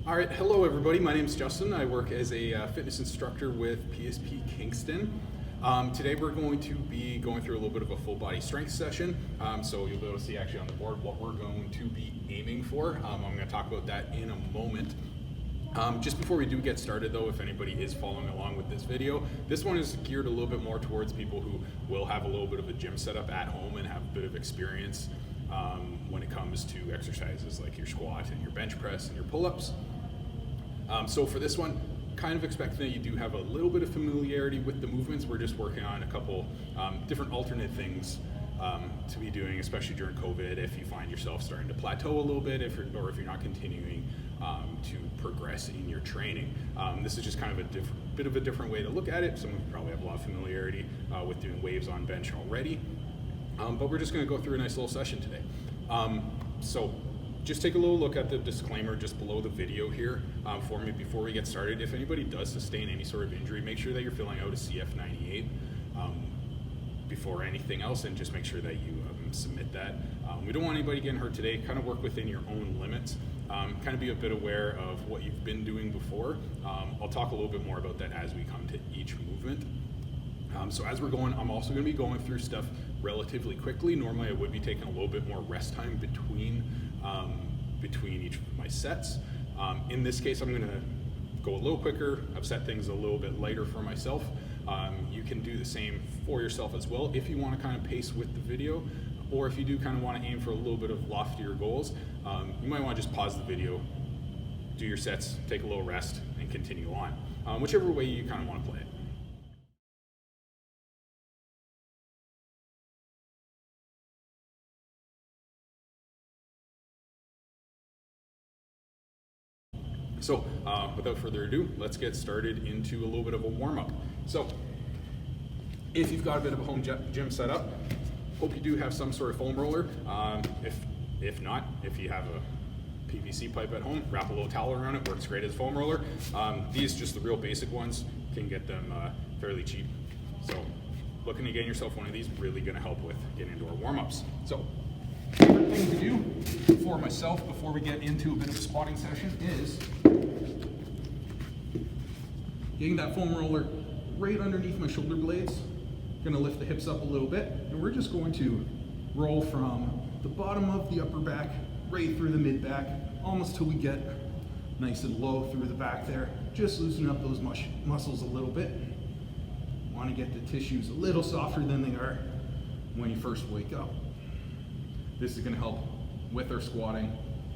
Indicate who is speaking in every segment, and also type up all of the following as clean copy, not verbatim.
Speaker 1: All right, hello everybody. My name is Justin. I work as a fitness instructor with PSP Kingston. Today we're going to be going through a little bit of a full body strength session. So you'll be able to see actually on the board what we're going to be aiming for. I'm going to talk about that in a moment. Just before we do get started though, if anybody is following along with this video, this one is geared a little bit more towards people who will have a little bit of a gym setup at home and have a bit of experience when it comes to exercises like your squat and your bench press and your pull-ups. So for this one, kind of expect that you do have a little bit of familiarity with the movements. We're just working on a couple different alternate things to be doing, especially during COVID, if you find yourself starting to plateau a little bit, or if you're not continuing to progress in your training. This is just kind of a bit of a different way to look at it. Some of you probably have a lot of familiarity with doing waves on bench already, but we're just going to go through a nice little session today. So just take a little look at the disclaimer just below the video here for me before we get started. If anybody does sustain any sort of injury, make sure that you're filling out a CF98 before anything else, and just make sure that you submit that. We don't want anybody getting hurt today. Kind of work within your own limits. Kind of be a bit aware of what you've been doing before. I'll talk a little bit more about that as we come to each movement. So as we're going, I'm also going to be going through stuff relatively quickly. Normally I would be taking a little bit more rest time between each of my sets. In this case, I'm going to go a little quicker. I've set things a little bit lighter for myself. You can do the same for yourself as well if you want to kind of pace with the video, or if you do kind of want to aim for a little bit of loftier goals, you might want to just pause the video, do your sets, take a little rest, and continue on. Whichever way you kind of want to play it. So without further ado, let's get started into a little bit of a warm-up. So if you've got a bit of a home gym setup, hope you do have some sort of foam roller. If not, if you have a PVC pipe at home, wrap a little towel around it, works great as a foam roller. These, just the real basic ones, you can get them fairly cheap. So looking to get yourself one of these, really gonna help with getting into our warm-ups. So favorite thing to do for myself before we get into a bit of a squatting session is getting that foam roller right underneath my shoulder blades. Gonna lift the hips up a little bit, and we're just going to roll from the bottom of the upper back right through the mid back, almost till we get nice and low through the back there. Just loosen up those muscles a little bit. Want to get the tissues a little softer than they are when you first wake up. This is going to help with our squatting,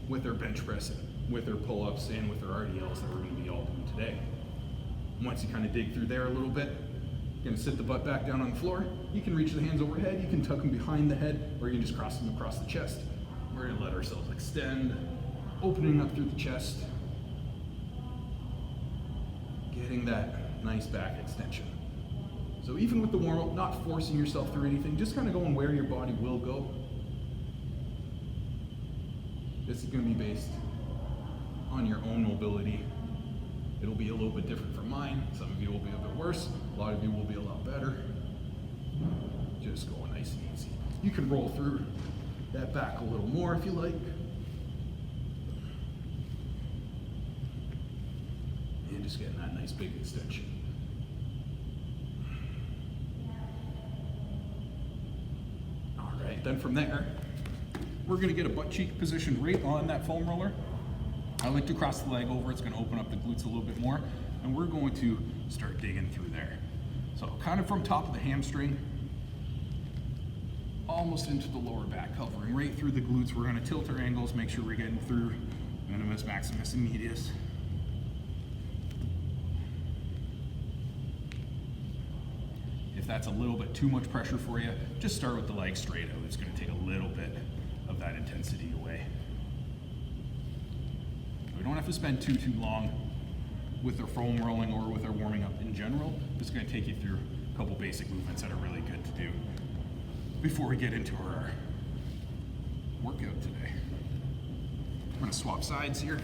Speaker 1: with our bench pressing, with our pull-ups, and with our RDLs that we're going to be all doing today. Once you kind of dig through there a little bit, you're going to sit the butt back down on the floor. You can reach the hands overhead, you can tuck them behind the head, or you can just cross them across the chest. We're going to let ourselves extend, opening up through the chest, getting that nice back extension. So even with the warm-up, not forcing yourself through anything, just kind of going where your body will go. This is going to be based on your own mobility. It'll be a little bit different from mine. Some of you will be a bit worse. A lot of you will be a lot better. Just going nice and easy. You can roll through that back a little more if you like. And just getting that nice big extension. All right, then from there, we're going to get a butt cheek position right on that foam roller. I like to cross the leg over. It's going to open up the glutes a little bit more, and we're going to start digging through there. So kind of from top of the hamstring, almost into the lower back, covering right through the glutes. We're going to tilt our angles, make sure we're getting through minimus, maximus, and medius. If that's a little bit too much pressure for you, just start with the leg straight out. It's going to take a little bit of that intensity away. We don't have to spend too long with our foam rolling or with our warming up in general. Just going to take you through a couple basic movements that are really good to do before we get into our workout today. I'm going to swap sides here.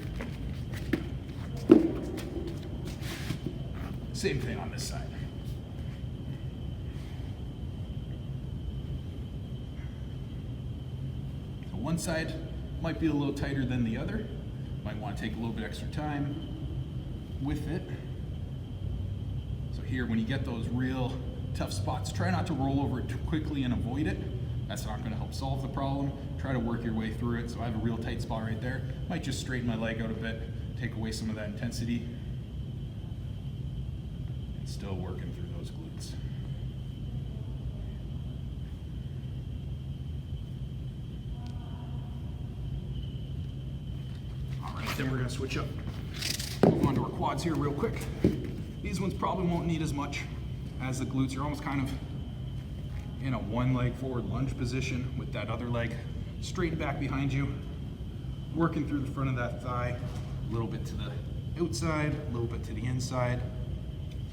Speaker 1: Same thing on this side. So one side might be a little tighter than the other. Might want to take a little bit extra time with it. So here, when you get those real tough spots, try not to roll over it too quickly and avoid it. That's not going to help solve the problem. Try to work your way through it. So I have a real tight spot right there. Might just straighten my leg out a bit, take away some of that intensity. And still working through those glutes. All right, then we're going to switch up. Move on to our quads here real quick. These ones probably won't need as much as the glutes. You're almost kind of in a one leg forward lunge position with that other leg straight back behind you, working through the front of that thigh, a little bit to the outside, a little bit to the inside.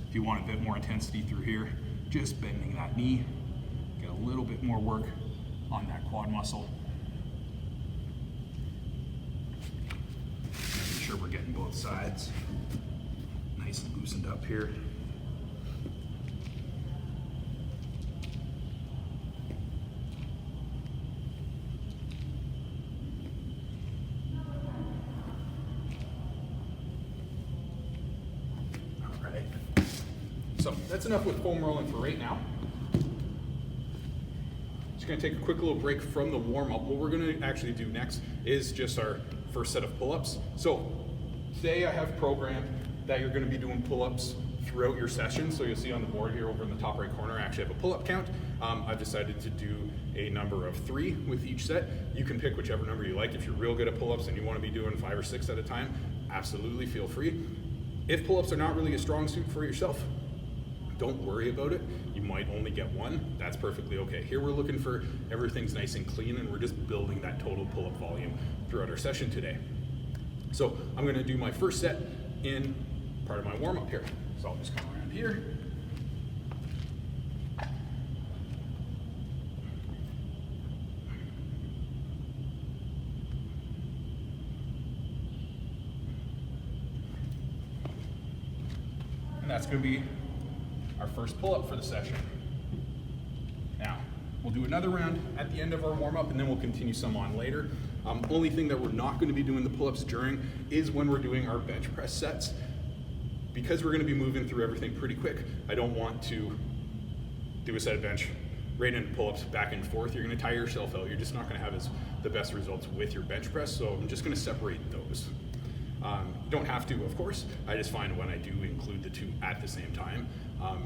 Speaker 1: If you want a bit more intensity through here, just bending that knee, get a little bit more work on that quad muscle. Making sure we're getting both sides nice and loosened up here. So that's enough with foam rolling for right now. Just gonna take a quick little break from the warm up. What we're gonna actually do next is just our first set of pull-ups. So today I have programmed that you're gonna be doing pull-ups throughout your session. So you'll see on the board here over in the top right corner, I actually have a pull-up count. I've decided to do a number of 3 with each set. You can pick whichever number you like. If you're real good at pull-ups and you wanna be doing 5 or 6 at a time, absolutely feel free. If pull-ups are not really a strong suit for yourself, don't worry about it. You might only get 1. That's perfectly okay. Here we're looking for everything's nice and clean, and we're just building that total pull-up volume throughout our session today. So I'm gonna do my first set in part of my warm-up here. So I'll just come around here. And that's gonna be our first pull-up for the session. Now, we'll do another round at the end of our warm-up, and then we'll continue some on later. Only thing that we're not going to be doing the pull-ups during is when we're doing our bench press sets. Because we're going to be moving through everything pretty quick, I don't want to do a set of bench right into pull-ups back and forth. You're going to tire yourself out. You're just not going to have the best results with your bench press, so I'm just going to separate those. You don't have to, of course. I just find when I do include the 2 at the same time,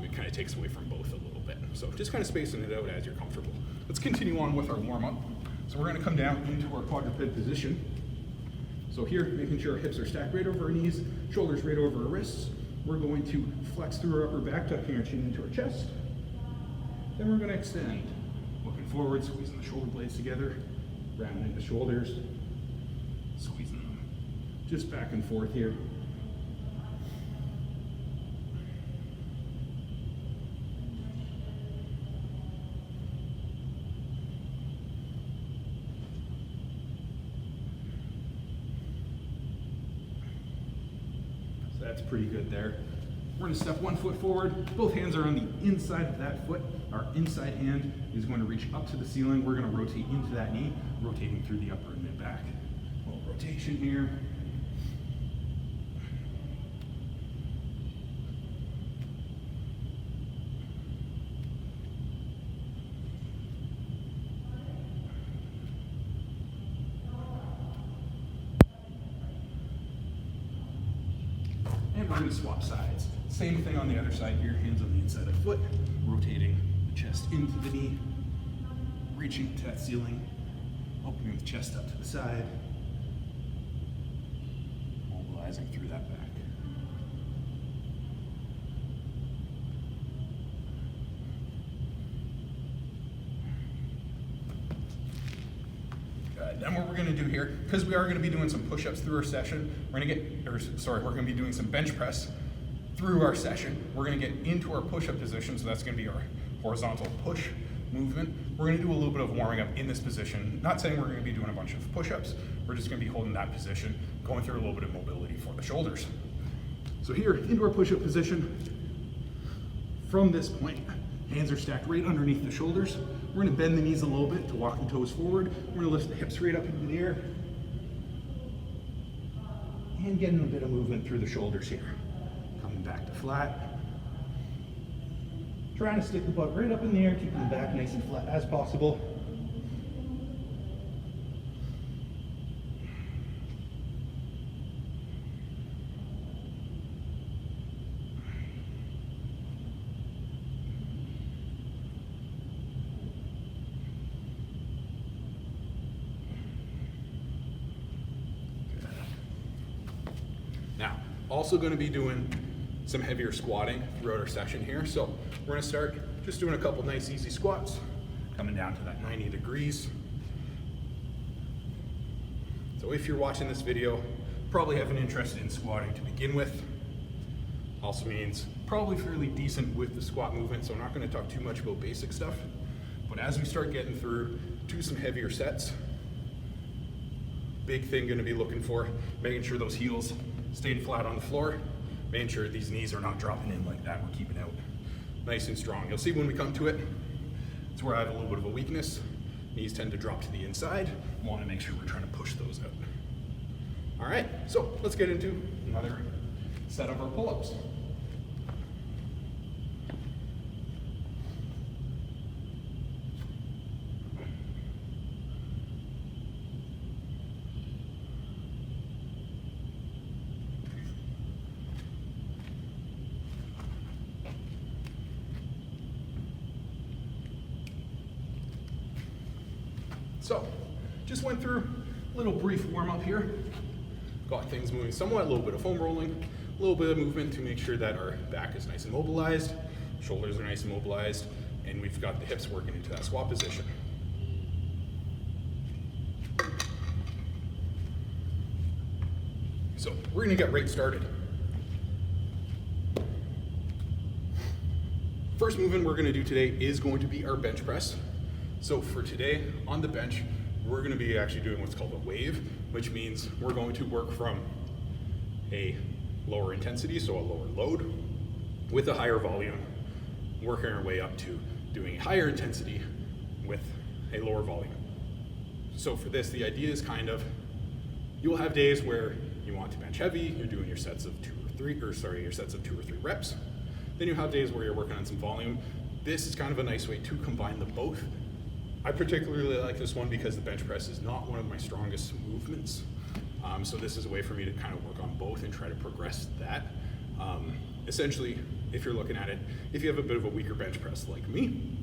Speaker 1: it kind of takes away from both a little bit. So just kind of spacing it out as you're comfortable. Let's continue on with our warm-up. So we're going to come down into our quadruped position. So here, making sure our hips are stacked right over our knees, shoulders right over our wrists. We're going to flex through our upper back, tucking our chin into our chest. Then we're going to extend, looking forward, squeezing the shoulder blades together, rounding the shoulders, squeezing them just back and forth here. So that's pretty good there. We're going to step 1 foot forward. Both hands are on the inside of that foot. Our inside hand is going to reach up to the ceiling. We're going to rotate into that knee, rotating through the upper and mid back. A little rotation here. And we're going to swap sides. Same thing on the other side here, hands on the inside of the foot, rotating the chest into the knee, reaching to that ceiling, opening the chest up to the side, mobilizing through that back. Then what we're going to do here, because we are going to be doing some push-ups through our we're going to be doing some bench press through our session. We're going to get into our push-up position, so that's going to be our horizontal push movement. We're going to do a little bit of warming up in this position. Not saying we're going to be doing a bunch of push-ups. We're just going to be holding that position, going through a little bit of mobility for the shoulders. So here, into our push-up position. From this point, hands are stacked right underneath the shoulders. We're going to bend the knees a little bit to walk the toes forward. We're going to lift the hips right up into the air.
Speaker 2: and getting a bit of movement through the shoulders here. Coming back to flat. Trying to stick the butt right up in the air, keeping the back nice and flat as possible.
Speaker 1: Now, also going to be doing some heavier squatting throughout our session here. So we're going to start just doing a couple nice easy squats, coming down to that 90 degrees. So if you're watching this video, probably have an interest in squatting to begin with. Also means probably fairly decent with the squat movement, so I'm not going to talk too much about basic stuff. But as we start getting through to some heavier sets, big thing going to be looking for, making sure those heels staying flat on the floor, making sure these knees are not dropping in like that. We're keeping out nice and strong. You'll see when we come to it, it's where I have a little bit of a weakness. Knees tend to drop to the inside. We want to make sure we're trying to push those out. All right, so let's get into another set of our pull-ups. So, just went through a little brief warm up here. Got things moving somewhat, a little bit of foam rolling, a little bit of movement to make sure that our back is nice and mobilized, shoulders are nice and mobilized, and we've got the hips working into that squat position. So, we're gonna get right started. First movement we're gonna do today is going to be our bench press. So for today, on the bench, we're gonna be actually doing what's called a wave, which means we're going to work from a lower intensity, so a lower load, with a higher volume, working our way up to doing higher intensity with a lower volume. So for this, the idea is kind of, you'll have days where you want to bench heavy, you're doing your sets of two or three reps. Then you have days where you're working on some volume. This is kind of a nice way to combine the both. I particularly like this one because the bench press is not one of my strongest movements. So this is a way for me to kind of work on both and try to progress that. Essentially, if you're looking at it, if you have a bit of a weaker bench press like me,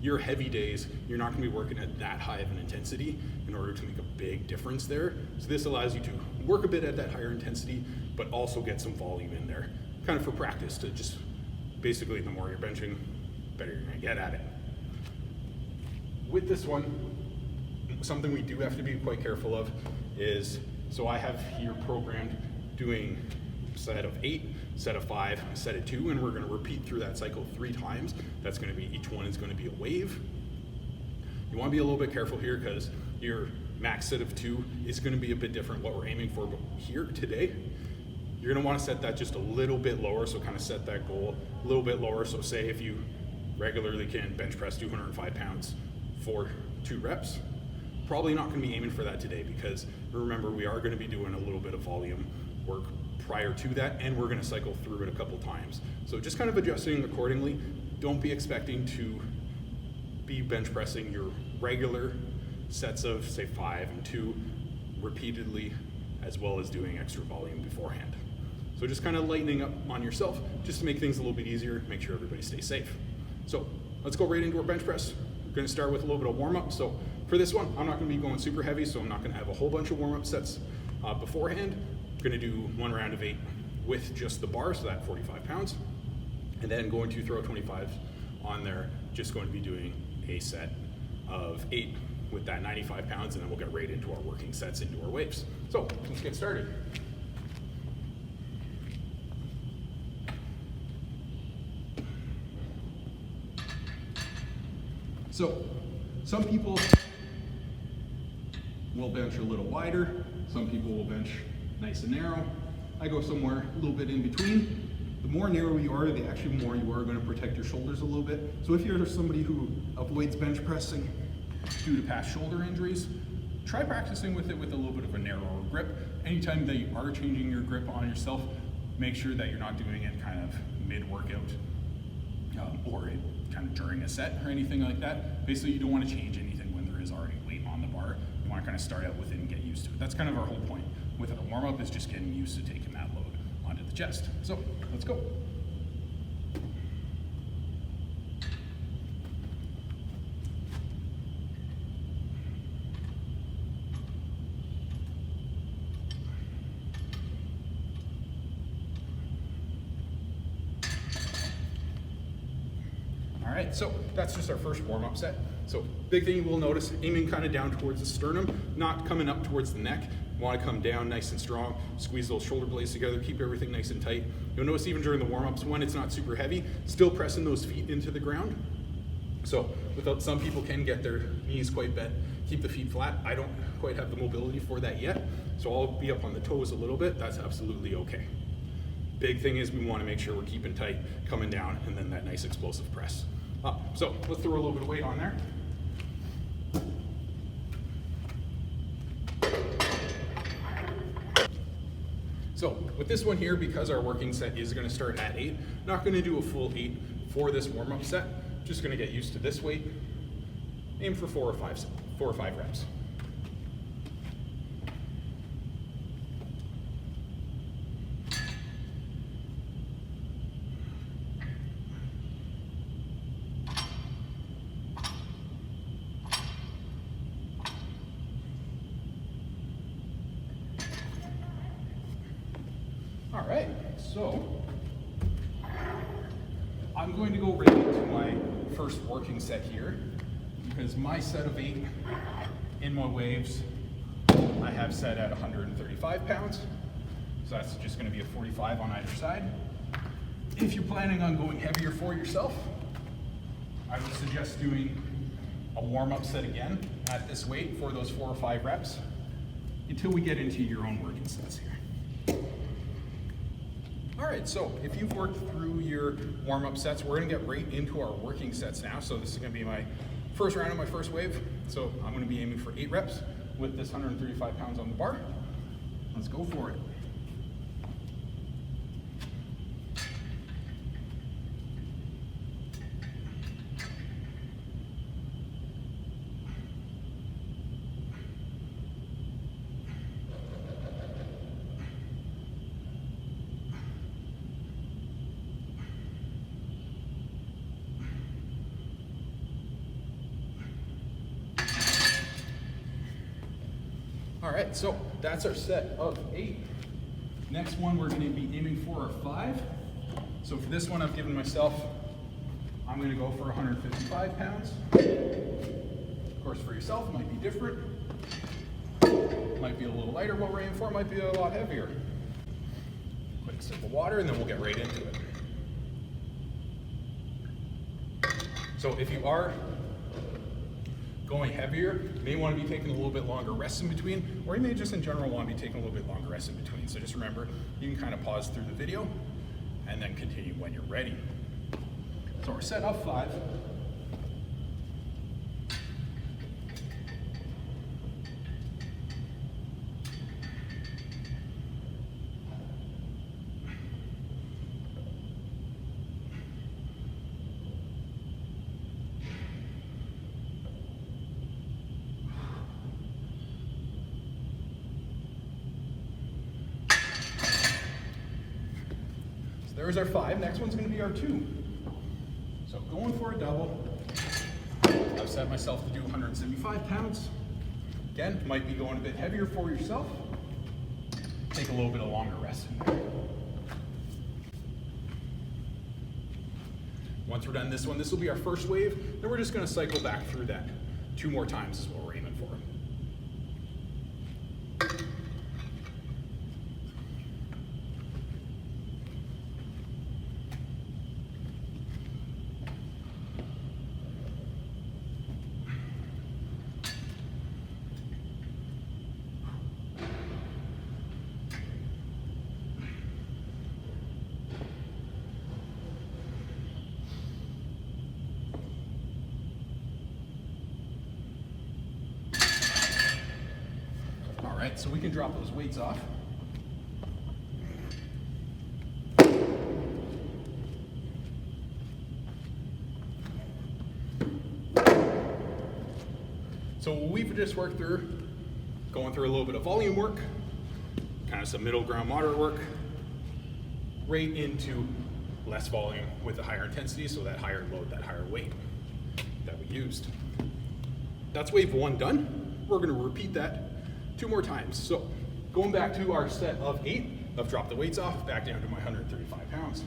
Speaker 1: your heavy days, you're not gonna be working at that high of an intensity in order to make a big difference there. So this allows you to work a bit at that higher intensity, but also get some volume in there, kind of for practice to just, basically the more you're benching, better you're gonna get at it. With this one, something we do have to be quite careful of is, so I have here programmed doing set of 8, set of 5, set of 2, and we're gonna repeat through that cycle 3 times. That's gonna be, each one is gonna be a wave. You wanna be a little bit careful here because your max set of 2 is gonna be a bit different what we're aiming for, but here today, you're gonna wanna set that just a little bit lower, so kind of set that goal a little bit lower. So say if you regularly can bench press 205 pounds for 2 reps, probably not gonna be aiming for that today because remember, we are gonna be doing a little bit of volume work prior to that, and we're gonna cycle through it a couple times. So just kind of adjusting accordingly. Don't be expecting to be bench pressing your regular sets of say 5 and 2 repeatedly, as well as doing extra volume beforehand. So just kind of lightening up on yourself just to make things a little bit easier, make sure everybody stays safe. So let's go right into our bench press. We're gonna start with a little bit of warm up. So for this one, I'm not gonna be going super heavy, so I'm not gonna have a whole bunch of warm up sets beforehand. I'm gonna do 1 round of 8 with just the bar, so that 45 pounds. And then going to throw 25 on there, just going to be doing a set of 8 with that 95 pounds, and then we'll get right into our working sets, into our waves. So let's get started. So some people will bench a little wider, some people will bench nice and narrow. I go somewhere a little bit in between. The more narrow you are, the actually more you are going to protect your shoulders a little bit. So if you're somebody who avoids bench pressing due to past shoulder injuries, try practicing with it with a little bit of a narrower grip. Anytime that you are changing your grip on yourself, make sure that you're not doing it kind of mid-workout or kind of during a set or anything like that. Basically, you don't want to change anything when there is already weight on the bar. You want to kind of start out with it and get used to it. That's kind of our whole point with a warm-up, is just getting used to taking that load onto the chest. So let's go. All right, so that's just our first warm-up set. So big thing you will notice, aiming kind of down towards the sternum, not coming up towards the neck. You want to come down nice and strong, squeeze those shoulder blades together, keep everything nice and tight. You'll notice even during the warm-ups, when it's not super heavy, still pressing those feet into the ground. So without, some people can get their knees quite bent, keep the feet flat. I don't quite have the mobility for that yet, so I'll be up on the toes a little bit. That's absolutely okay. Big thing is we want to make sure we're keeping tight, coming down, and then that nice explosive press up. So let's throw a little bit of weight on there. So with this one here, because our working set is going to start at 8, not going to do a full 8 for this warm-up set. Just going to get used to this weight. Aim for 4 or 5 reps. All right, so I'm going to go right into my first working set here, because my set of 8 in my waves I have set at 135 pounds. So that's just going to be a 45 on either side. If you're planning on going heavier for yourself, I would suggest doing a warm-up set again at this weight for those 4 or 5 reps until we get into your own working sets here. All right, so if you've worked through your warm-up sets, we're gonna get right into our working sets now. So this is gonna be my first round of my first wave. So I'm gonna be aiming for 8 reps with this 135 pounds on the bar. Let's go for it. All right, so that's our set of 8. Next one, we're going to be aiming for a 5. So for this one, I've given myself, I'm going to go for 155 pounds. Of course, for yourself, it might be different. Might be a little lighter what we're aiming for, might be a lot heavier. Quick sip of water, and then we'll get right into it. So if you are going heavier, you may want to be taking a little bit longer rests in between, or you may just in general want to be taking a little bit longer rests in between. So just remember, you can kind of pause through the video and then continue when you're ready. So our set of 5. There's our 5. Next one's going to be our 2. So going for a double. I've set myself to do 175 pounds. Again, might be going a bit heavier for yourself. Take a little bit of longer rest in there. Once we're done this one, this will be our first wave. Then we're just going to cycle back through that 2 more times is what we're aiming for. right, so we can drop those weights off. So we've just worked through, going through a little bit of volume work, kind of some middle ground moderate work, right into less volume with the higher intensity, so that higher load, that higher weight that we used. That's wave 1 done. We're gonna repeat that 2 more times. So going back to our set of 8, I've dropped the weights off, back down to my 135 pounds.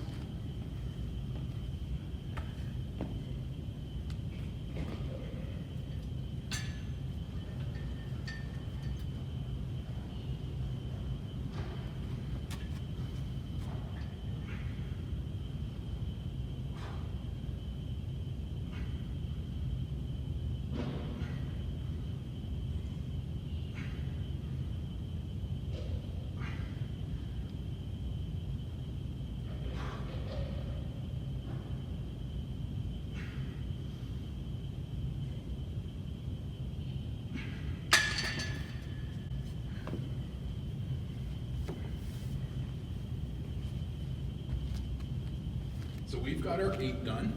Speaker 1: So we've got our 8 done.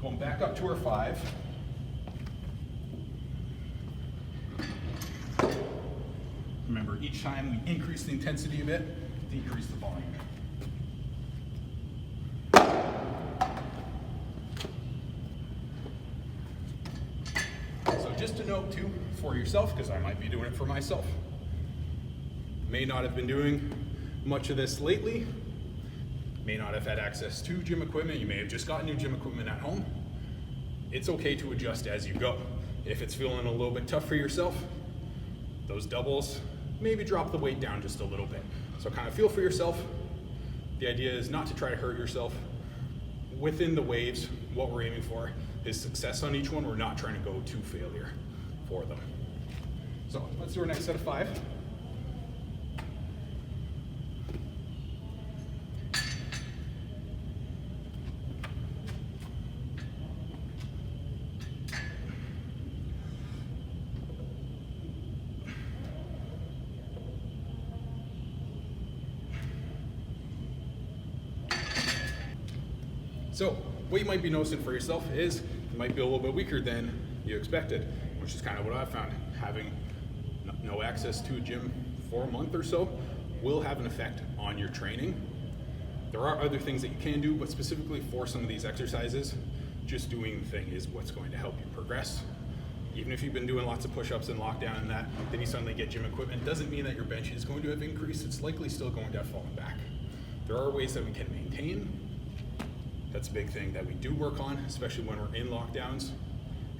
Speaker 1: Going back up to our 5. Remember, each time we increase the intensity a bit, decrease the volume. So just a note too for yourself, because I might be doing it for myself. May not have been doing much of this lately. May not have had access to gym equipment. You may have just got new gym equipment at home. It's okay to adjust as you go. If it's feeling a little bit tough for yourself, those doubles, maybe drop the weight down just a little bit. So kind of feel for yourself. The idea is not to try to hurt yourself. Within the waves, what we're aiming for is success on each one. We're not trying to go to failure for them. So let's do our next set of 5. So what you might be noticing for yourself is you might be a little bit weaker than you expected, which is kind of what I've found. Having no access to a gym for a month or so will have an effect on your training. There are other things that you can do, but specifically for some of these exercises, just doing the thing is what's going to help you progress. Even if you've been doing lots of push-ups and lockdown and that, then you suddenly get gym equipment, doesn't mean that your bench is going to have increased. It's likely still going to have fallen back. There are ways that we can maintain. That's a big thing that we do work on, especially when we're in lockdowns.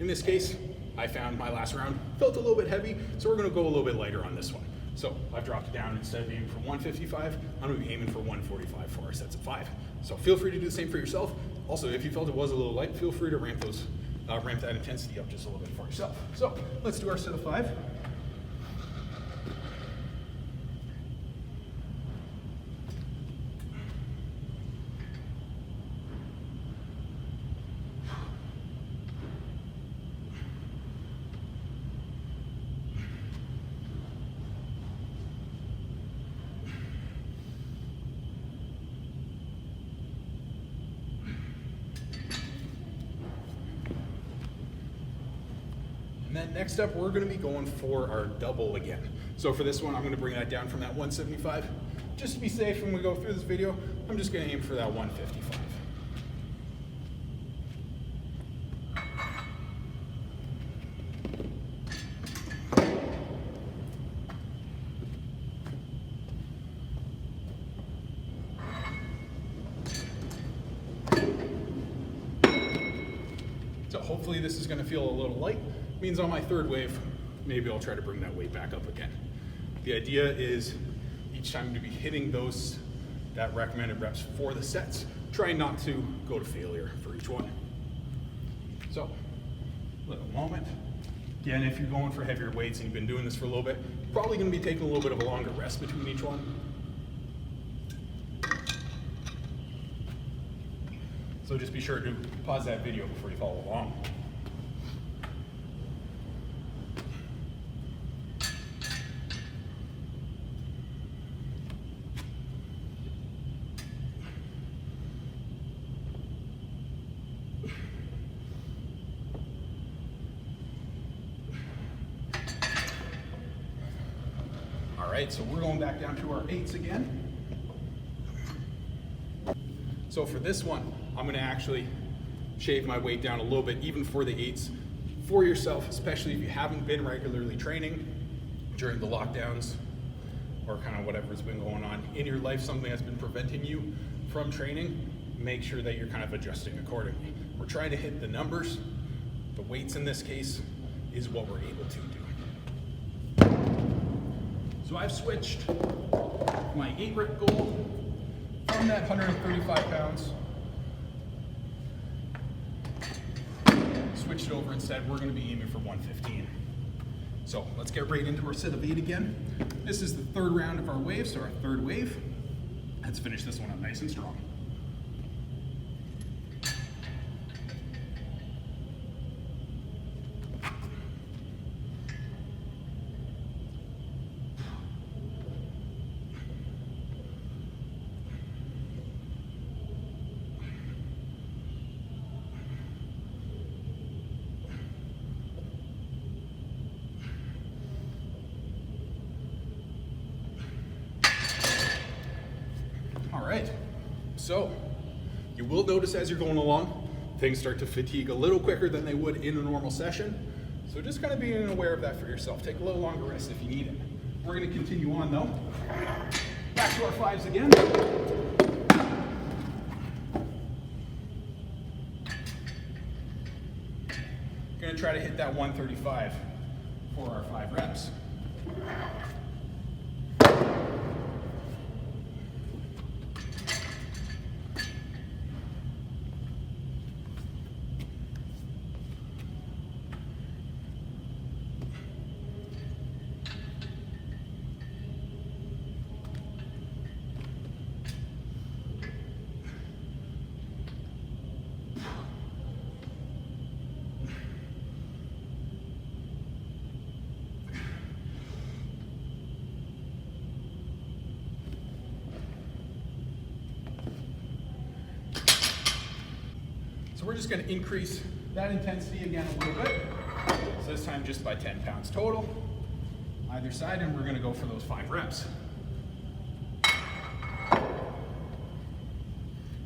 Speaker 1: In this case, I found my last round felt a little bit heavy, so we're gonna go a little bit lighter on this one. So I've dropped it down. Instead of aiming for 155, I'm gonna be aiming for 145 for our sets of 5. So feel free to do the same for yourself. Also, if you felt it was a little light, feel free to ramp that intensity up just a little bit for yourself. So let's do our set of 5. And then next up, we're gonna be going for our double again. So for this one, I'm gonna bring that down from that 175. Just to be safe when we go through this video, I'm just gonna aim for that 155. So hopefully this is gonna feel a little light. Means on my 3rd wave, maybe I'll try to bring that weight back up again. The idea is each time to be hitting that recommended reps for the sets, try not to go to failure for each one. So, little moment. Again, if you're going for heavier weights and you've been doing this for a little bit, you're probably gonna be taking a little bit of a longer rest between each one. So just be sure to pause that video before you follow along. right, so we're going back down to our 8s again. So for this one, I'm gonna actually shave my weight down a little bit, even for the 8s. For yourself, especially if you haven't been regularly training during the lockdowns or kind of whatever's been going on in your life, something that's been preventing you from training, make sure that you're kind of adjusting accordingly. We're trying to hit the numbers. The weights in this case is what we're able to do. So I've switched my 8 rep goal from that 135 pounds. Switched it over instead. We're going to be aiming for 115. So let's get right into our set of 8 again. This is the 3rd round of our wave, so our 3rd wave. Let's finish this one up nice and strong. All right, so you will notice as you're going along, things start to fatigue a little quicker than they would in a normal session. So just kind of being aware of that for yourself. Take a little longer rest if you need it. We're going to continue on though. Back to our 5s again. Going to try to hit that 135 for our 5 reps. We're just going to increase that intensity again a little bit. So this time just by 10 pounds total, either side, and we're going to go for those 5 reps.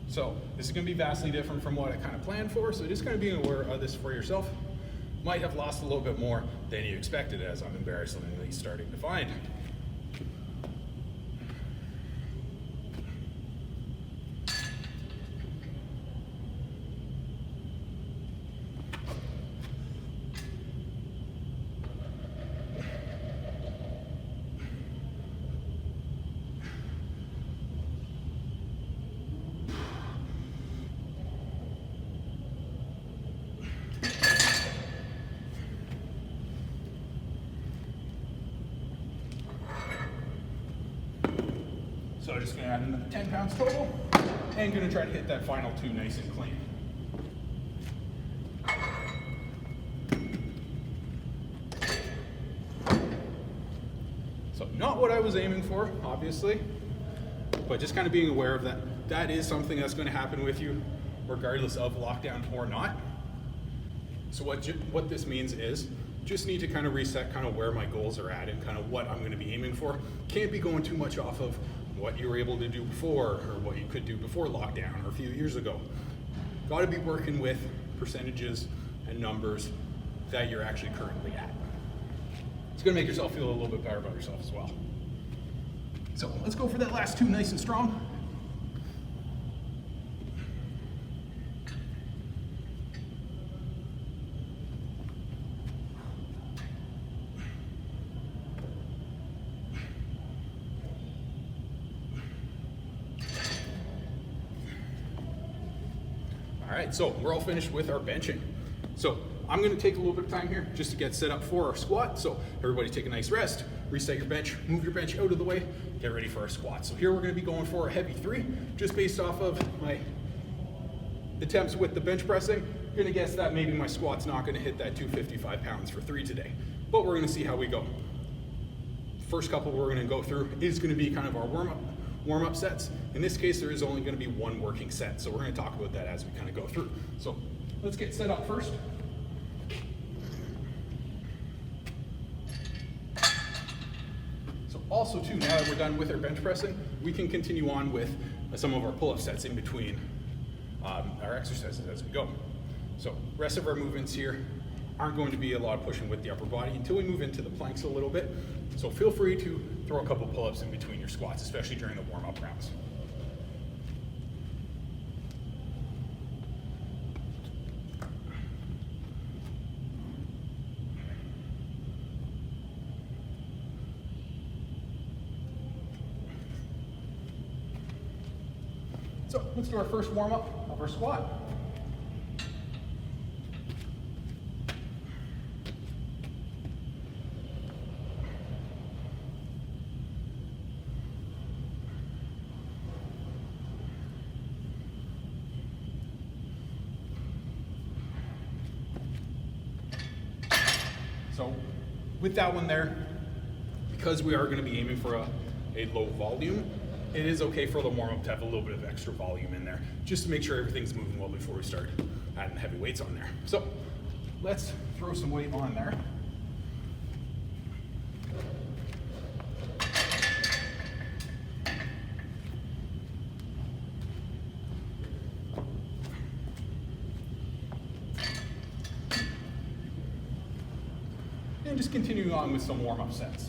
Speaker 1: So this is going to be vastly different from what I kind of planned for, so just kind of being aware of this for yourself. Might have lost a little bit more than you expected, as I'm embarrassingly starting to find. So I'm just going to add another 10 pounds total, and going to try to hit that final 2 nice and clean. So not what I was aiming for, obviously, but just kind of being aware of that. That is something that's going to happen with you, regardless of lockdown or not. So what this means is, just need to kind of reset kind of where my goals are at and kind of what I'm going to be aiming for. Can't be going too much off of what you were able to do before or what you could do before lockdown or a few years ago. Got to be working with percentages and numbers that you're actually currently at. It's going to make yourself feel a little bit better about yourself as well. So let's go for that last 2 nice and strong. All right, so we're all finished with our benching. So I'm gonna take a little bit of time here just to get set up for our squat. So everybody take a nice rest, reset your bench, move your bench out of the way, get ready for our squat. So here we're gonna be going for a heavy 3, just based off of my attempts with the bench pressing. I'm gonna guess that maybe my squat's not gonna hit that 255 pounds for 3 today, but we're gonna see how we go. First couple we're gonna go through is gonna be kind of our warm-up sets. In this case, there is only going to be 1 working set, so we're going to talk about that as we kind of go through. So let's get set up first. So Also too, now that we're done with our bench pressing, we can continue on with some of our pull-up sets in between our exercises as we go. So rest of our movements here aren't going to be a lot of pushing with the upper body until we move into the planks a little bit. So feel free to throw a couple pull-ups in between your squats, especially during the warm-up rounds. So let's do our first warm-up of our squat. So with that one there, because we are going to be aiming for a low volume, it is okay for the warm-up to have a little bit of extra volume in there, just to make sure everything's moving well before we start adding heavy weights on there. So let's throw some weight on there. And just continuing on with some warm-up sets.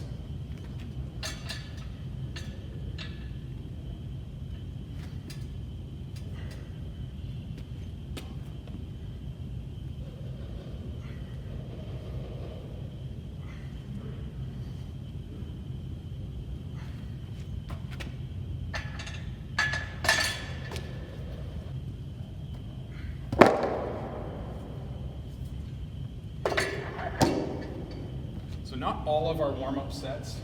Speaker 1: So not all of our warm-up sets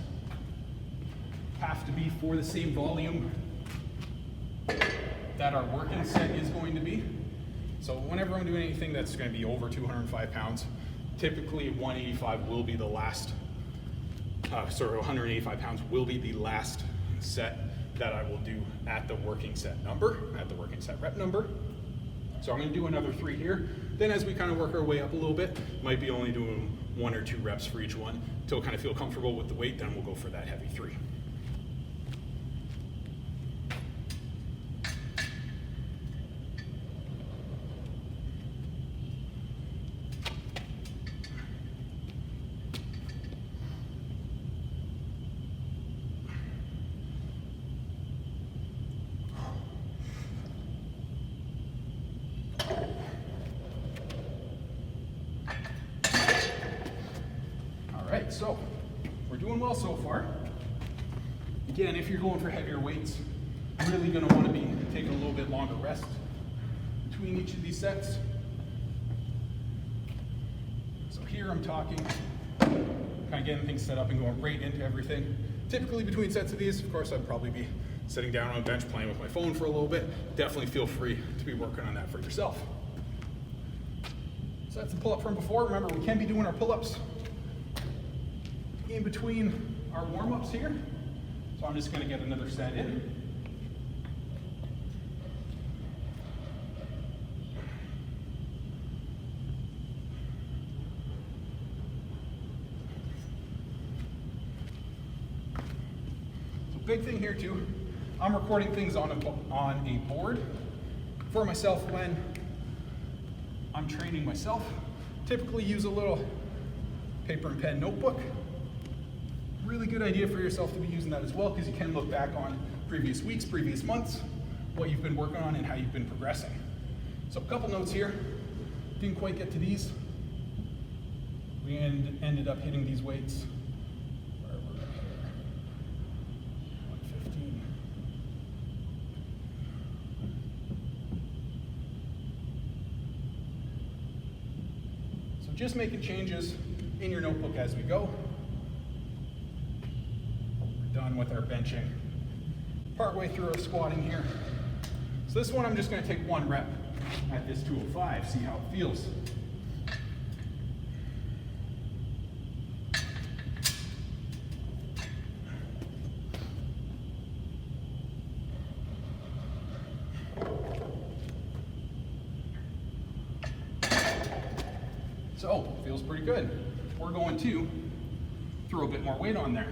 Speaker 1: have to be for the same volume that our working set is going to be. So whenever I'm doing anything that's going to be over 205 pounds, typically 185 will be the last, 185 pounds will be the last set that I will do at the working set number, at the working set rep number. So I'm going to do another 3 here. Then as we kind of work our way up a little bit, might be only doing 1 or 2 reps for each one until kind of feel comfortable with the weight, then we'll go for that heavy 3. So we're doing well so far. Again, if you're going for heavier weights, you're really going to want to be taking a little bit longer rest between each of these sets. So here I'm talking, kind of getting things set up and going right into everything. Typically between sets of these, of course, I'd probably be sitting down on a bench playing with my phone for a little bit. Definitely feel free to be working on that for yourself. So that's the pull-up from before. Remember, we can be doing our pull-ups in between our warm-ups here. So I'm just going to get another set in. So big thing here too, I'm recording things on a board for myself when I'm training myself. Typically use a little paper and pen notebook. Really good idea for yourself to be using that as well, because you can look back on previous weeks, previous months, what you've been working on and how you've been progressing. So a couple notes here. Didn't quite get to these. We ended up hitting these weights. Where were we here? 115. So just making changes in your notebook as we go. Done with our benching. Partway through our squatting here. So this one I'm just going to take 1 rep at this 205, see how it feels. So, feels pretty good. We're going to throw a bit more weight on there.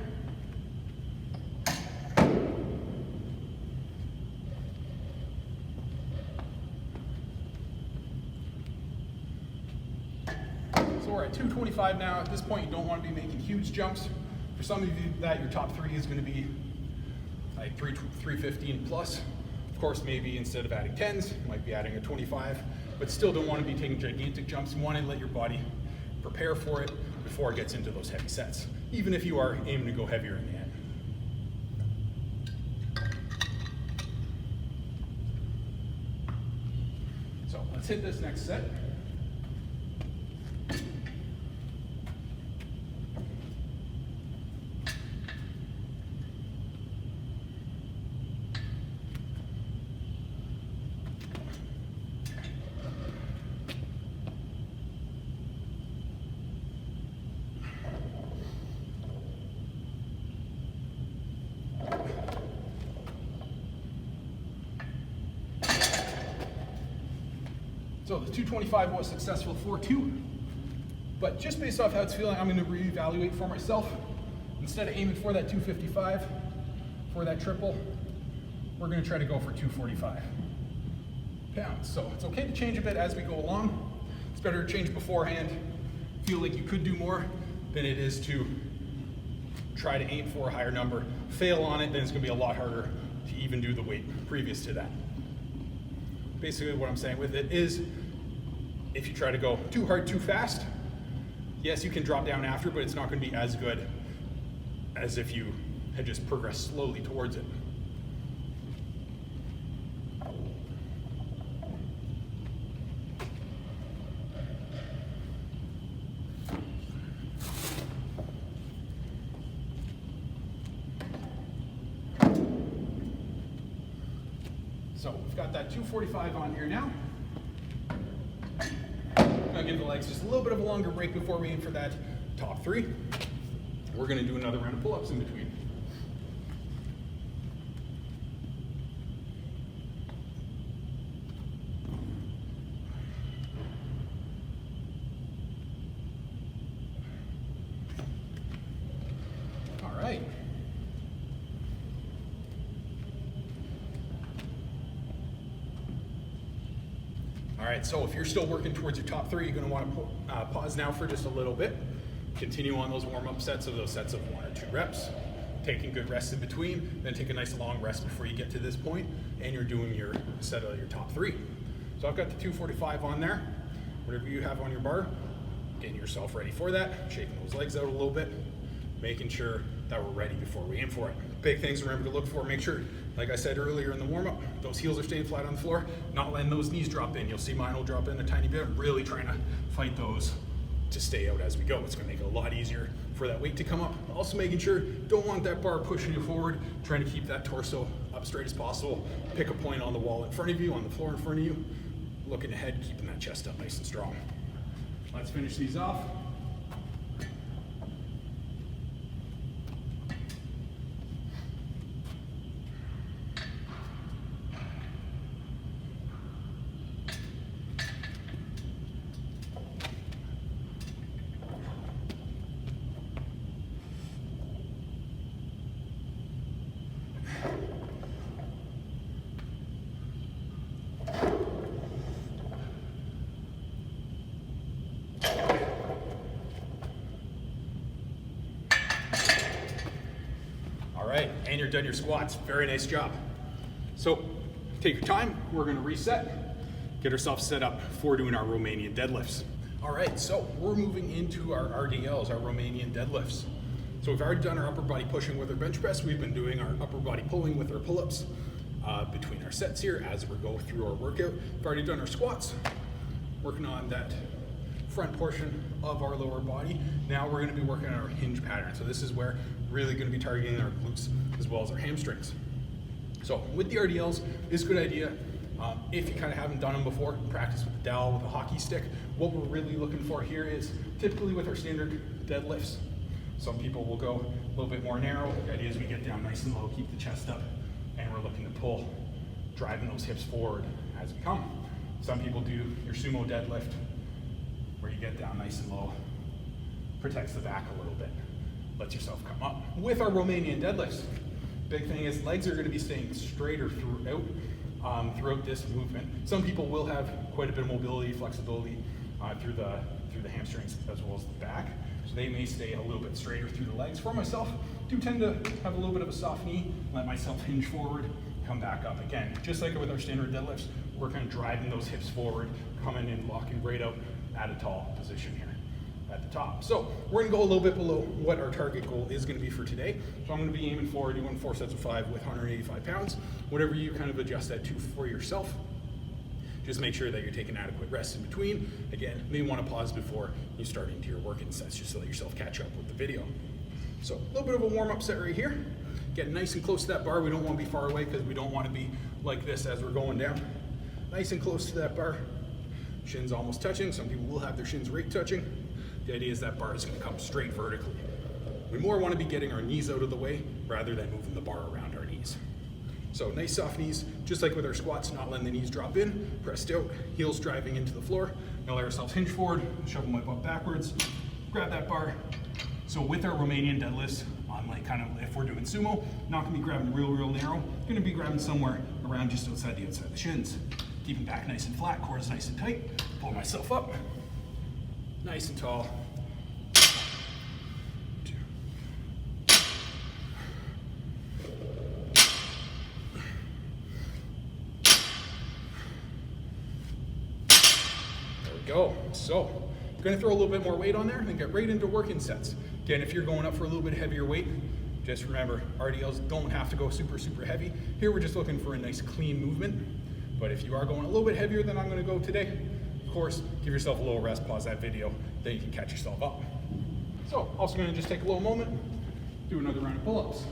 Speaker 1: we're at 225 now. At this point, you don't want to be making huge jumps. For some of you, that your top 3 is going to be like 315 plus. Of course, maybe instead of adding 10s, you might be adding a 25, but still don't want to be taking gigantic jumps. You want to let your body prepare for it before it gets into those heavy sets, even if you are aiming to go heavier in the end. So let's hit this next set. So the 225 was successful for 2, but just based off how it's feeling, I'm going to reevaluate for myself. Instead of aiming for that 255 for that triple, we're going to try to go for 245 pounds. So it's okay to change a bit as we go along. It's better to change beforehand, feel like you could do more, than it is to try to aim for a higher number, fail on it, then it's going to be a lot harder to even do the weight previous to that. Basically what I'm saying with it is, if you try to go too hard too fast, yes, you can drop down after, but it's not going to be as good as if you had just progressed slowly towards it. So we've got that 245 on here now. I'm gonna give the legs just a little bit of a longer break before we aim for that top 3. We're gonna do another round of pull-ups in between. All right. All right, so if you're still working towards your top 3, you're going to want to pause now for just a little bit. Continue on those warm-up sets of 1 or 2 reps, taking good rests in between, then take a nice long rest before you get to this point, and you're doing your set of your top 3. So I've got the 245 on there. Whatever you have on your bar, getting yourself ready for that, shaking those legs out a little bit, making sure that we're ready before we aim for it. Big things to remember to look for, make sure, like I said earlier in the warm-up, those heels are staying flat on the floor, not letting those knees drop in. You'll see mine will drop in a tiny bit. I'm really trying to fight those to stay out as we go. It's gonna make it a lot easier for that weight to come up. Also making sure, don't want that bar pushing you forward, trying to keep that torso up straight as possible. Pick a point on the wall in front of you, on the floor in front of you, looking ahead, keeping that chest up nice and strong. Let's finish these off. And you're done your squats. Very nice job. So take your time. We're going to reset, get ourselves set up for doing our Romanian deadlifts. All right, so we're moving into our RDLs, our Romanian deadlifts. So we've already done our upper body pushing with our bench press. We've been doing our upper body pulling with our pull-ups between our sets here as we go through our workout. We've already done our squats, working on that front portion of our lower body. Now we're going to be working on our hinge pattern. So this is where we're really going to be targeting our glutes as well as our hamstrings. So with the RDLs, it's a good idea. If you kind of haven't done them before, practice with the dowel, with a hockey stick. What we're really looking for here is typically with our standard deadlifts, some people will go a little bit more narrow. The idea is we get down nice and low, keep the chest up, and we're looking to pull, driving those hips forward as we come. Some people do your sumo deadlift, where you get down nice and low, protects the back a little bit, lets yourself come up. With our Romanian deadlifts, big thing is legs are going to be staying straighter throughout this movement. Some people will have quite a bit of mobility, flexibility through through the hamstrings as well as the back. So they may stay a little bit straighter through the legs. For myself, do tend to have a little bit of a soft knee, let myself hinge forward, come back up. Again, just like with our standard deadlifts, we're kind of driving those hips forward, coming in, locking right out at a tall position here at the top. So we're gonna go a little bit below what our target goal is gonna be for today. So I'm gonna be aiming for doing 4 sets of 5 with 185 pounds, whatever you kind of adjust that to for yourself. Just make sure that you're taking adequate rest in between. Again, you may want to pause before you start into your working sets just to let yourself catch up with the video. So a little bit of a warm-up set right here. Get nice and close to that bar. We don't want to be far away because we don't want to be like this as we're going down. Nice and close to that bar. Shins almost touching. Some people will have their shins right touching. The idea is that bar is going to come straight vertically. We more want to be getting our knees out of the way rather than moving the bar around our knees. So nice soft knees, just like with our squats, not letting the knees drop in, pressed out, heels driving into the floor. Now let ourselves hinge forward, shovel my butt backwards, grab that bar. So with our Romanian deadlifts, on like kind of if we're doing sumo, not gonna be grabbing real narrow, gonna be grabbing somewhere around just outside the outside of the shins. Keeping back nice and flat, core is nice and tight. Pull myself up, nice and tall. Go. So, gonna throw a little bit more weight on there and get right into working sets. Again, if you're going up for a little bit heavier weight, just remember, RDLs don't have to go super heavy. Here we're just looking for a nice clean movement. But if you are going a little bit heavier than I'm gonna go today, of course, give yourself a little rest, pause that video, then you can catch yourself up. So, also gonna just take a little moment, do another round of pull-ups.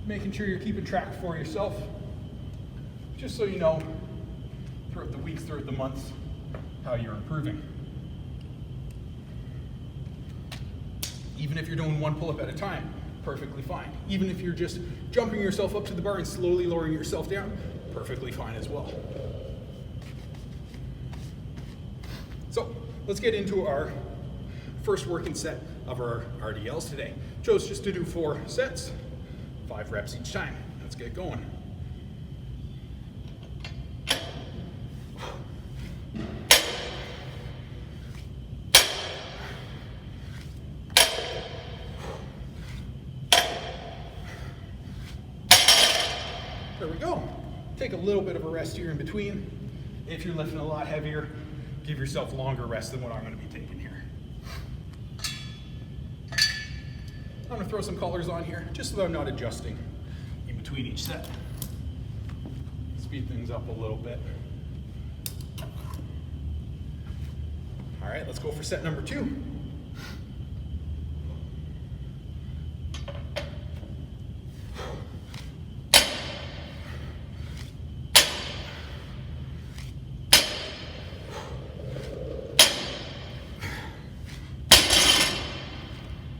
Speaker 1: Making sure you're keeping track for yourself, just so you know throughout the weeks, throughout the months, how you're improving. Even if you're doing one pull-up at a time, perfectly fine. Even if you're just jumping yourself up to the bar and slowly lowering yourself down, perfectly fine as well. So let's get into our first working set of our RDLs today. Chose just to do 4 sets. 5 reps each time. Let's get going. There we go. Take a little bit of a rest here in between. If you're lifting a lot heavier, give yourself longer rest than what I'm going to be taking here. I'm gonna throw some colors on here, just so that I'm not adjusting in between each set. Speed things up a little bit. All right, let's go for set number 2.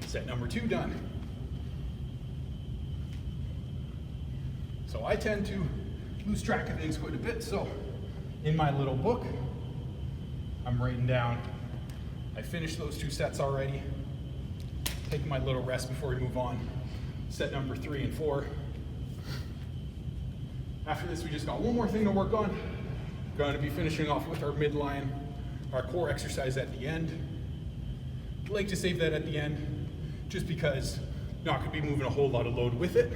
Speaker 1: Set number 2 done. So I tend to lose track of things quite a bit, so in my little book, I'm writing down, I finished those 2 sets already, taking my little rest before we move on. Set number 3 and 4. After this, we just got one more thing to work on. Going to be finishing off with our midline, our core exercise at the end. I like to save that at the end, just because you're not going to be moving a whole lot of load with it.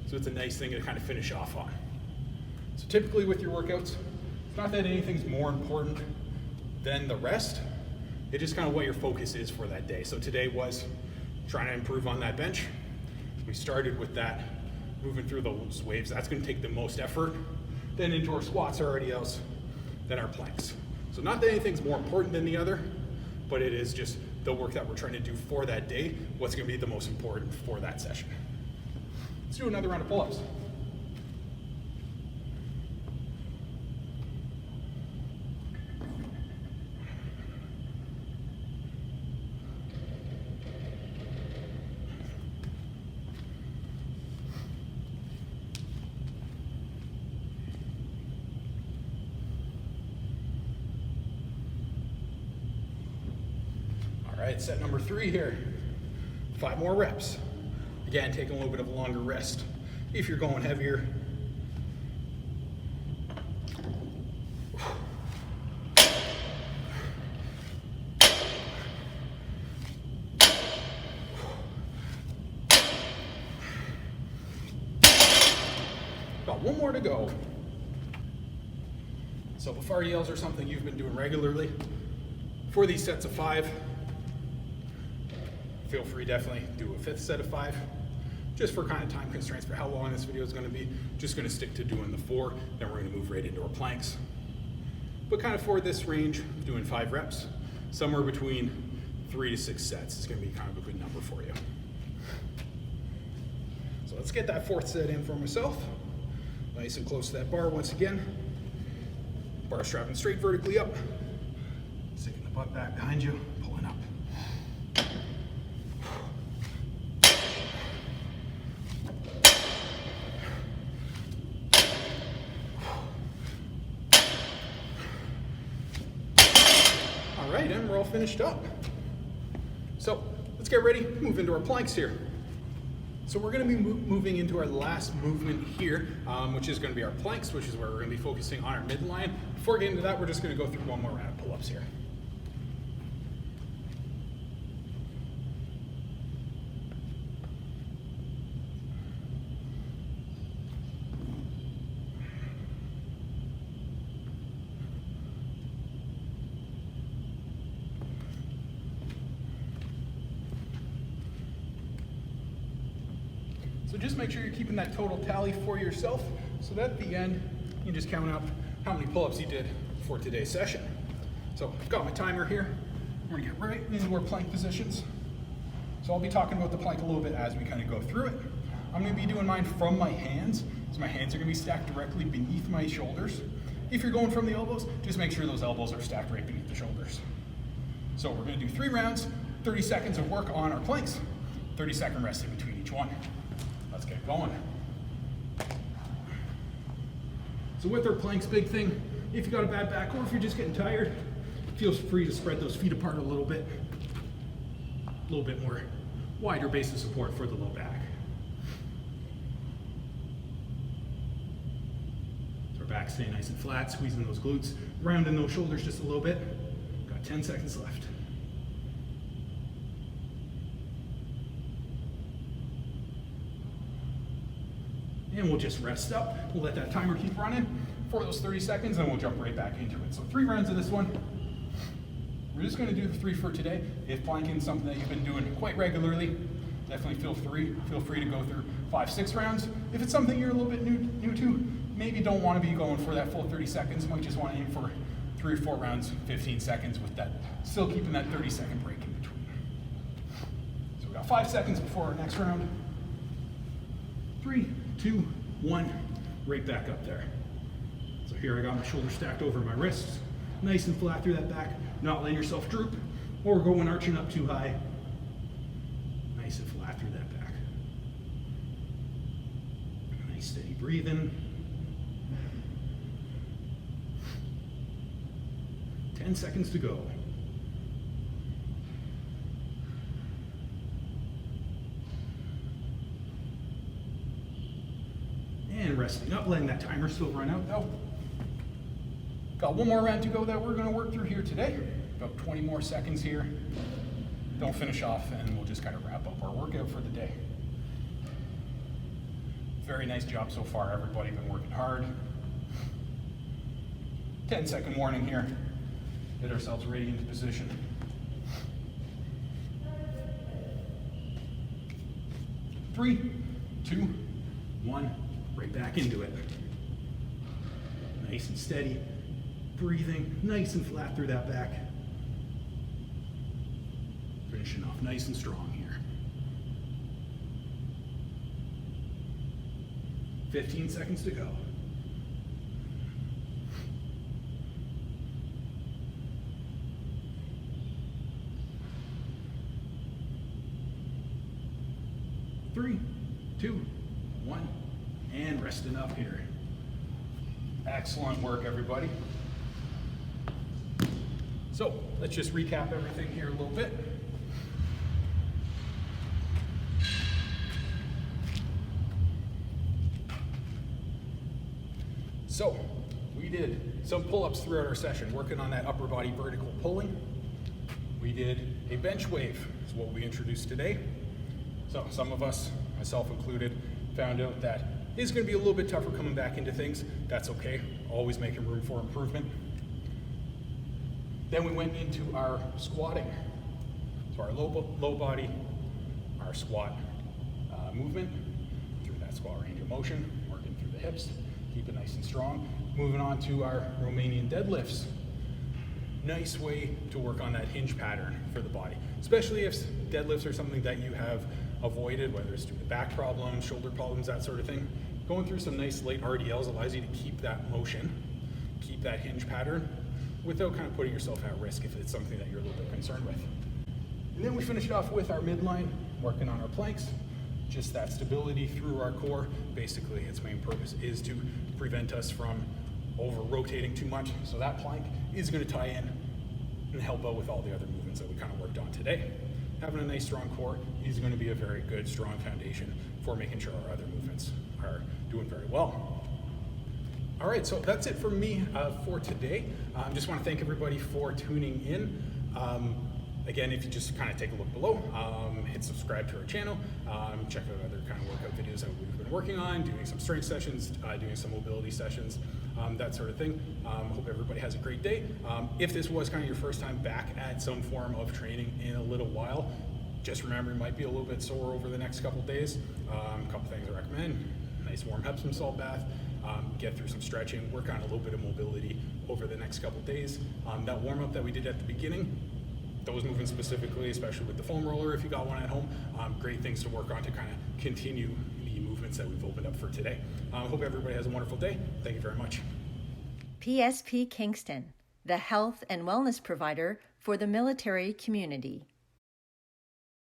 Speaker 1: So it's a nice thing to kind of finish off on. So typically with your workouts, it's not that anything's more important than the rest. It's just kind of what your focus is for that day. So today was trying to improve on that bench. We started with that, moving through those waves. That's going to take the most effort. Then into our squats or RDLs, then our planks. So not that anything's more important than the other, but it is just the work that we're trying to do for that day, what's going to be the most important for that session. Let's do another round of pull-ups. All right, set number 3 here. 5 more reps. Again, taking a little bit of a longer rest. If you're going heavier, about 1 more to go. So if RDLs are something you've been doing regularly, for these sets of 5, feel free definitely do a 5th set of 5. Just for kind of time constraints for how long this video is going to be, just going to stick to doing the 4, then we're going to move right into our planks. But kind of for this range, doing 5 reps, somewhere between 3 to 6 sets is going to be kind of a good number for you. So let's get that 4th set in for myself. Nice and close to that bar once again. Bar strapping straight vertically up. Sticking the butt back behind you, pulling up. All right, and we're all finished up. So let's get ready, move into our planks here. So we're going to be moving into our last movement here, which is going to be our planks, which is where we're going to be focusing on our midline. Before getting into that, we're just going to go through 1 more round of pull-ups here. So just make sure you're keeping that total tally for yourself, so that at the end, you can just count up how many pull-ups you did for today's session. So I've got my timer here. We're gonna get right into our plank positions. So I'll be talking about the plank a little bit as we kind of go through it. I'm gonna be doing mine from my hands, so my hands are gonna be stacked directly beneath my shoulders. If you're going from the elbows, just make sure those elbows are stacked right beneath the shoulders. So we're gonna do 3 rounds, 30 seconds of work on our planks, 30-second rest in between each one. Let's get going. So with our planks, big thing, if you got a bad back or if you're just getting tired, feel free to spread those feet apart a little bit more wider base of support for the low back. So our back staying nice and flat, squeezing those glutes, rounding those shoulders just a little bit. Got 10 seconds left. And we'll just rest up. We'll let that timer keep running for those 30 seconds and we'll jump right back into it. So 3 rounds of this one. We're just gonna do the 3 for today. If planking is something that you've been doing quite regularly, definitely feel free to go through 5, 6 rounds. If it's something you're a little bit new to, maybe don't wanna be going for that full 30 seconds. Might just wanna aim for 3 or 4 rounds, 15 seconds with that, still keeping that 30-second break in between. So we got 5 seconds before our next round. 3, 2, 1, right back up there. So here I got my shoulders stacked over my wrists, nice and flat through that back, not letting yourself droop or going arching up too high. Nice and flat through that back. Nice steady breathing. 10 seconds to go. And resting up, letting that timer still run out though. Got 1 more round to go that we're gonna work through here today. About 20 more seconds here. Don't finish off and we'll just kind of wrap up our workout for the day. Very nice job so far, everybody been working hard. 10-second warning here. Get ourselves ready into position. 3, 2, 1. Right back into it. Nice and steady. Breathing nice and flat through that back. Finishing off nice and strong here. 15 seconds to go. Three, 2, 1. And resting up here. Excellent work, everybody. So let's just recap everything here a little bit. So we did some pull-ups throughout our session, working on that upper body vertical pulling. We did a bench wave, is what we introduced today. So some of us, myself included, found out that it's going to be a little bit tougher coming back into things. That's okay, always making room for improvement. Then we went into our squatting. So our low body, our squat movement, through that squat range of motion, working through the hips, keep it nice and strong. Moving on to our Romanian deadlifts. Nice way to work on that hinge pattern for the body, especially if deadlifts are something that you have avoided, whether it's due to back problems, shoulder problems, that sort of thing. Going through some nice light RDLs allows you to keep that motion, keep that hinge pattern, without kind of putting yourself at risk if it's something that you're a little bit concerned with. And then we finished off with our midline, working on our planks, just that stability through our core. Basically, its main purpose is to prevent us from over-rotating too much. So that plank is going to tie in and help out with all the other movements that we kind of worked on today. Having a nice strong core is going to be a very good, strong foundation for making sure our other movements are doing very well. All right, so that's it for me for today. Just want to thank everybody for tuning in. Again, if you just kind of take a look below, hit subscribe to our channel, check out other kind of workout videos that we've been working on, doing some strength sessions, doing some mobility sessions, that sort of thing. Hope everybody has a great day. If this was kind of your first time back at some form of training in a little while, just remember you might be a little bit sore over the next couple days. A couple things I recommend: nice warm Epsom salt bath, get through some stretching, work on a little bit of mobility over the next couple days. That warm up that we did at the beginning, those movements specifically, especially with the foam roller if you got one at home, great things to work on to kind of continue the movements that we've opened up for today. Hope everybody has a wonderful day. Thank you very much.
Speaker 3: PSP Kingston, the health and wellness provider for the military community.